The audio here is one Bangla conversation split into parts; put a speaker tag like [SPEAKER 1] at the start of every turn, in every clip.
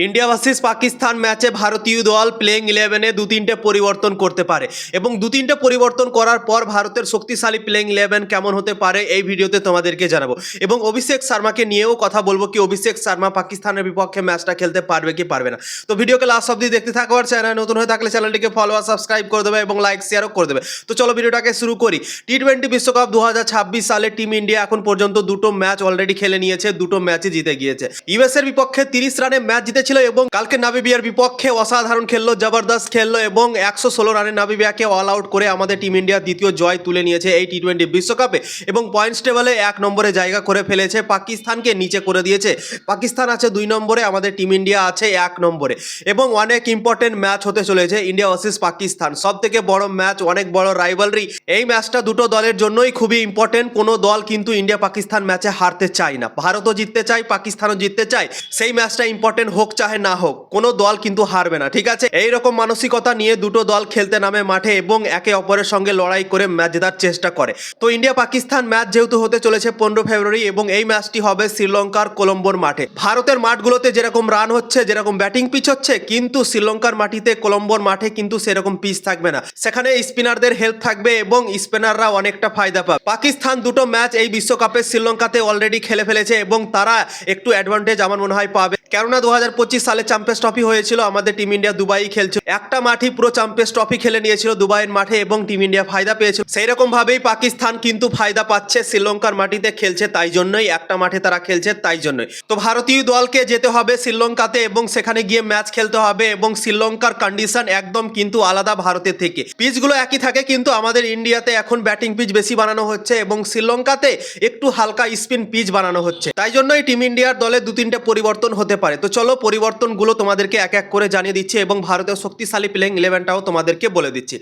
[SPEAKER 1] ইন্ডিয়া ভার্সেস পাকিস্তান ম্যাচে ভারতীয় দল প্লেইং ইলেভেনে দু তিনটে পরিবর্তন করতে পারে এবং দু তিনটে পরিবর্তন করার পর ভারতের শক্তিশালী প্লেইং ইলেভেন কেমন হতে পারে এই ভিডিওতে তোমাদেরকে জানাবো এবং অভিষেক শর্মাকে নিয়েও কথা বলবো কি অভিষেক শর্মা পাকিস্তানের বিপক্ষে ম্যাচটা খেলতে পারবে কি পারবে না। তো ভিডিওকে লাস্ট অবধি দেখতে থাকো আর চ্যানেল নতুন হয়ে থাকলে চ্যানেলটিকে ফলো আর সাবস্ক্রাইব করে দেবে এবং লাইক শেয়ারও করে দেবে। তো চলো ভিডিওটাকে শুরু করি। টি-20 বিশ্বকাপ 2026 সালে টিম ইন্ডিয়া এখন পর্যন্ত দুটো ম্যাচ অলরেডি খেলে নিয়েছে, দুটো ম্যাচই জিতে গিয়েছে। ইউএস এর বিপক্ষে 30 রানে ম্যাচ জিতেছিল এবং কালকে নামিবিয়ার বিপক্ষে অসাধারণ খেললো, জবরদস্ত খেললো এবং 116 রানে নামিবিয়াকে অল আউট করে আমাদের টিম ইন্ডিয়া দ্বিতীয় জয় তুলে নিয়েছে এই টি-20 বিশ্বকাপে এবং পয়েন্টস টেবলে 1 নম্বরে জায়গা করে ফেলেছে, পাকিস্তানকে নিচে করে দিয়েছে। পাকিস্তান আছে 2 নম্বরে, আমাদের টিম ইন্ডিয়া আছে 1 নম্বরে এবং অনেক ইম্পর্টেন্ট ম্যাচ হতে চলেছে ইন্ডিয়া ভার্সেস পাকিস্তান। সব থেকে বড় ম্যাচ, অনেক বড় রাইভালরি। এই ম্যাচটা দুটো দলের জন্যই খুবই ইম্পর্টেন্ট। কোনো দল কিন্তু ইন্ডিয়া পাকিস্তান ম্যাচে হারতে চায় না, ভারতও জিততে চায়, পাকিস্তানও জিততে চায়। সেই ম্যাচটা ইম্পর্টেন্ট হোক চাহে না হোক, কোনো দল কিন্তু হারবে না, ঠিক আছে। এইরকম মানসিকতা নিয়ে দুটো দল খেলতে নামে মাঠে এবং একে অপরের সঙ্গে লড়াই করে ম্যাচ জেতার চেষ্টা করে। তো ইন্ডিয়া পাকিস্তান ম্যাচ যেহেতু হতে চলেছে 15 ফেব্রুয়ারি এবং এই ম্যাচটি হবে শ্রীলঙ্কার কলম্বোর মাঠে। ভারতের মাঠগুলোতে যেরকম রান হচ্ছে, যেরকম ব্যাটিং পিচ হচ্ছে, কিন্তু শ্রীলঙ্কার মাটিতে কলম্বোর মাঠে কিন্তু সেরকম পিচ থাকবে না। সেখানে স্পিনারদের হেল্প থাকবে এবং স্পিনাররা অনেকটা ফায়দা পাবে। পাকিস্তান দুটো ম্যাচ এই বিশ্বকাপে শ্রীলঙ্কাতে অলরেডি খেলে ফেলেছে এবং তারা একটু অ্যাডভান্টেজ আমার মনে হয় পাবে, কেননা 2025 সালে চ্যাম্পিয়ন্স ট্রফি হয়েছিল, আমাদের টিম ইন্ডিয়া দুবাই খেলছিল, একটা মাঠই পুরো চ্যাম্পিয়ন্স ট্রফি খেলে নিয়েছিল দুবাইয়ের মাঠে এবং টিম ইন্ডিয়া ফায়দা পেয়েছিল। সেই রকম ভাবেই পাকিস্তান কিন্তু ফায়দা পাচ্ছে, শ্রীলঙ্কার মাটিতে খেলছে তাই জন্যই, একটা মাঠে তারা খেলছে তাই জন্যই। তো ভারতীয় দলকে যেতে হবে শ্রীলঙ্কাতে এবং সেখানে গিয়ে ম্যাচ খেলতে হবে এবং শ্রীলঙ্কার কন্ডিশন একদম কিন্তু আলাদা ভারতের থেকে। পিচগুলো একই থাকে কিন্তু আমাদের ইন্ডিয়াতে এখন ব্যাটিং পিচ বেশি বানানো হচ্ছে এবং শ্রীলঙ্কাতে একটু হালকা স্পিন পিচ বানানো হচ্ছে, তাই জন্যই টিম ইন্ডিয়ার দলে দু তিনটে পরিবর্তন হতে পারে। তো চলো পরিবর্তনগুলো তোমাদেরকে এক এক করে জানিয়ে দিচ্ছি এবং ভারতের শক্তিশালী প্লেইং ইলেভেনটাও তোমাদেরকে বলে দিচ্ছি।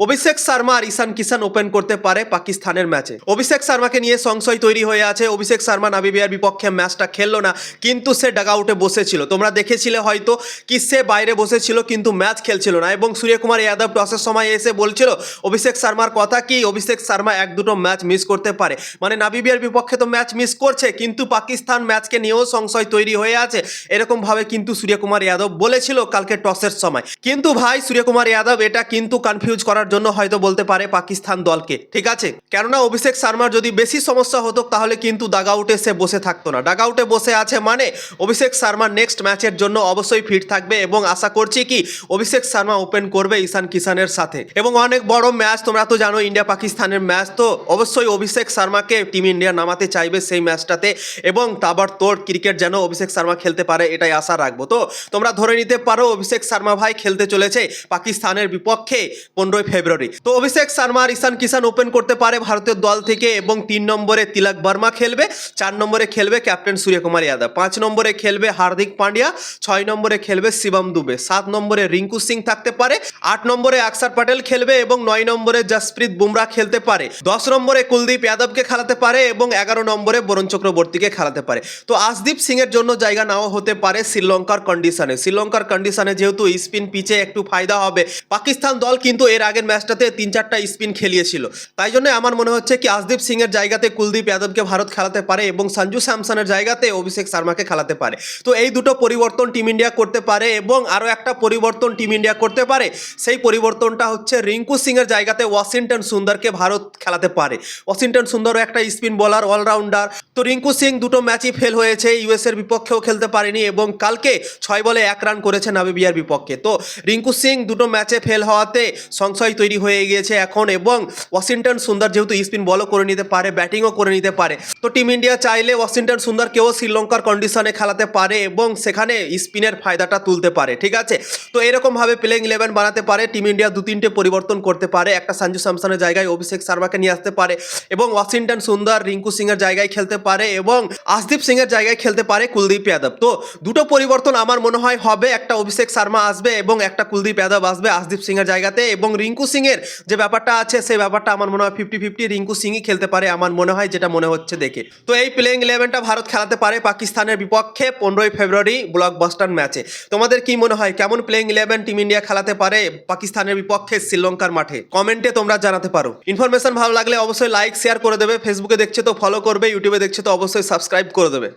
[SPEAKER 1] অভিষেক শর্মা আর ঈশান কিষান ওপেন করতে পারে পাকিস্তানের ম্যাচে। অভিষেক শর্মাকে নিয়ে সংশয় তৈরি হয়ে আছে। অভিষেক শর্মা নামিবিয়ার বিপক্ষে ম্যাচটা খেললো না, কিন্তু সে ডাগআউটে বসেছিল, তোমরা দেখেছিলে হয়তো কি সে বাইরে বসেছিল কিন্তু ম্যাচ খেলছিল না এবং সূর্যকুমার যাদব টসের সময় এসে বলছিল অভিষেক শর্মার কথা কি অভিষেক শর্মা 1-2 ম্যাচ মিস করতে পারে, মানে নামিবিয়ার বিপক্ষে তো ম্যাচ মিস করছে কিন্তু পাকিস্তান ম্যাচকে নিয়েও সংশয় তৈরি হয়ে আছে, এরকম ভাবে কিন্তু সূর্যকুমার যাদব বলেছিল কালকে টসের সময়। কিন্তু ভাই সূর্যকুমার যাদব এটা কিন্তু কনফিউজ করার জন্য হয়তো বলতে পারে পাকিস্তান দলকে, ঠিক আছে, কেননা অভিষেক শর্মার যদি বেশি সমস্যা হতো তাহলে কিন্তু ডাগআউটে সে বসে থাকতো না। ডাগআউটে বসে আছে মানে অভিষেক শর্মা নেক্সট ম্যাচের জন্য অবশ্যই ফিট থাকবে এবং আশা করছি কি অভিষেক শর্মা ওপেন করবে ঈশান কিষানের সাথে এবং অনেক বড় ম্যাচ, তোমরা তো জানো ইন্ডিয়া পাকিস্তানের ম্যাচ, তো অবশ্যই অভিষেক শর্মাকে টিম ইন্ডিয়া নামাতে চাইবে সেই ম্যাচটাতে এবং তাবড়তোড় ক্রিকেট যেন অভিষেক শর্মা খেলতে পারে এটাই আশা রাখবো। তো তোমরা ধরে নিতে পারো অভিষেক শর্মা ভাই খেলতে চলেছে পাকিস্তানের বিপক্ষে 15 ফেব্রুয়ারি। তো অভিষেক শর্মা আর ঈশান কিষান ওপেন করতে পারে ভারতের দল থেকে এবং 3 নম্বরে তিলক বর্মা খেলবে, 4 নম্বরে খেলবে ক্যাপ্টেন সূর্যকুমার যাদব, 5 নম্বরে খেলবে হার্দিক পান্ডিয়া, 6 নম্বরে খেলবে শিবম দুবে, 7 নম্বরে রিঙ্কু সিং থাকতে পারে, 8 নম্বরে অক্ষর প্যাটেল খেলবে এবং 9 নম্বরে জসপ্রীত বুমরা খেলতে পারে, 10 নম্বরে কুলদীপ যাদবকে খেলাতে পারে এবং 11 নম্বরে বরুণ চক্রবর্তীকে খেলাতে পারে। তো আশদীপ সিং এর জন্য জায়গা নাও হতে পারে শ্রীলঙ্কার কন্ডিশনে। শ্রীলঙ্কার কন্ডিশনে যেহেতু স্পিন পিচে একটু ফায়দা হবে, পাকিস্তান দল কিন্তু এর আগের ম্যাচটাতে 3-4টা স্পিন খেলিয়েছিল, তাই জন্য আমার মনে হচ্ছে কি আশদীপ সিং এর জায়গাতে কুলদীপ যাদবকে ভারত খেলাতে পারে এবং সঞ্জু স্যামসনের জায়গাতে অভিষেক শর্মাকে খেলাতে পারে। তো এই দুটো পরিবর্তন টিম ইন্ডিয়া করতে পারে এবং আরও একটা পরিবর্তন টিম ইন্ডিয়া করতে পারে, সেই পরিবর্তনটা হচ্ছে রিঙ্কু সিং এর জায়গাতে ওয়াশিংটন সুন্দরকে ভারত খেলাতে পারে। ওয়াশিংটন সুন্দরও একটা স্পিন বোলার, অলরাউন্ডার। তো রিঙ্কু সিং দুটো ম্যাচই ফেল হয়েছে, ইউএস এর বিপক্ষেও খেলতে পারেনি এবং কালকে 6 বলে 1 রান করেছে নামিবিয়ার বিপক্ষে। তো রিঙ্কু সিং দুটো ম্যাচে ফেল হওয়াতে সংশয় তৈরি হয়ে গিয়েছে এখন এবং ওয়াশিংটন সুন্দর যেহেতু স্পিন বলও করে নিতে পারে, ব্যাটিংও করে নিতে পারে, তো টিম ইন্ডিয়া চাইলে ওয়াশিংটন সুন্দরকেও শ্রীলঙ্কার কন্ডিশনে খেলাতে পারে এবং সেখানে স্পিনের ফায়দাটা তুলতে পারে, ঠিক আছে। তো এরকম ভাবে প্লেইং ইলেভেন বানাতে পারে টিম ইন্ডিয়া, 2-3টে পরিবর্তন করতে পারে, একটা সঞ্জু স্যামসনের জায়গায় অভিষেক শর্মাকে নিয়ে আসতে পারে এবং ওয়াশিংটন সুন্দর রিঙ্কু সিং এর জায়গায় খেলতে পারে এবং আশদীপ সিং এর জায়গায় খেলতে পারে কুলদীপ যাদব। তো দুটো পরিবর্তন আমার মনে হয় হবে, একটা অভিষেক শর্মা আসবে এবং একটা কুলদীপ যাদব আসবে আশদীপ সিং এর জায়গাতে এবং রিঙ্কু সিং এর যে ব্যাপারটা আছে সেই ব্যাপারটা আমার মনে হয় 50-50 রিঙ্কু সিংই খেলতে পারে আমার মনে হয়, যেটা মনে হচ্ছে দেখে। তো এই প্লেইং ইলেভেনটা ভারত খেলাতে পারে পাকিস্তানের বিপক্ষে 15 ফেব্রুয়ারি ব্লকবাস্টার ম্যাচে। তোমাদের কি মনে হয় কেমন প্লেইং ইলেভেন টিম ইন্ডিয়া খেলাতে পারে পাকিস্তানের বিপক্ষে শ্রীলঙ্কার মাঠে? কমেন্টে তোমরা জানাতে পারো। ইনফরমেশন ভালো লাগলে অবশ্যই লাইক শেয়ার করে দেবে, ফেসবুকে দেখছে তো ফলো করবে, ইউটিউবে দেখছে তো অবশ্যই সাবস্ক্রাইব করে দেবে।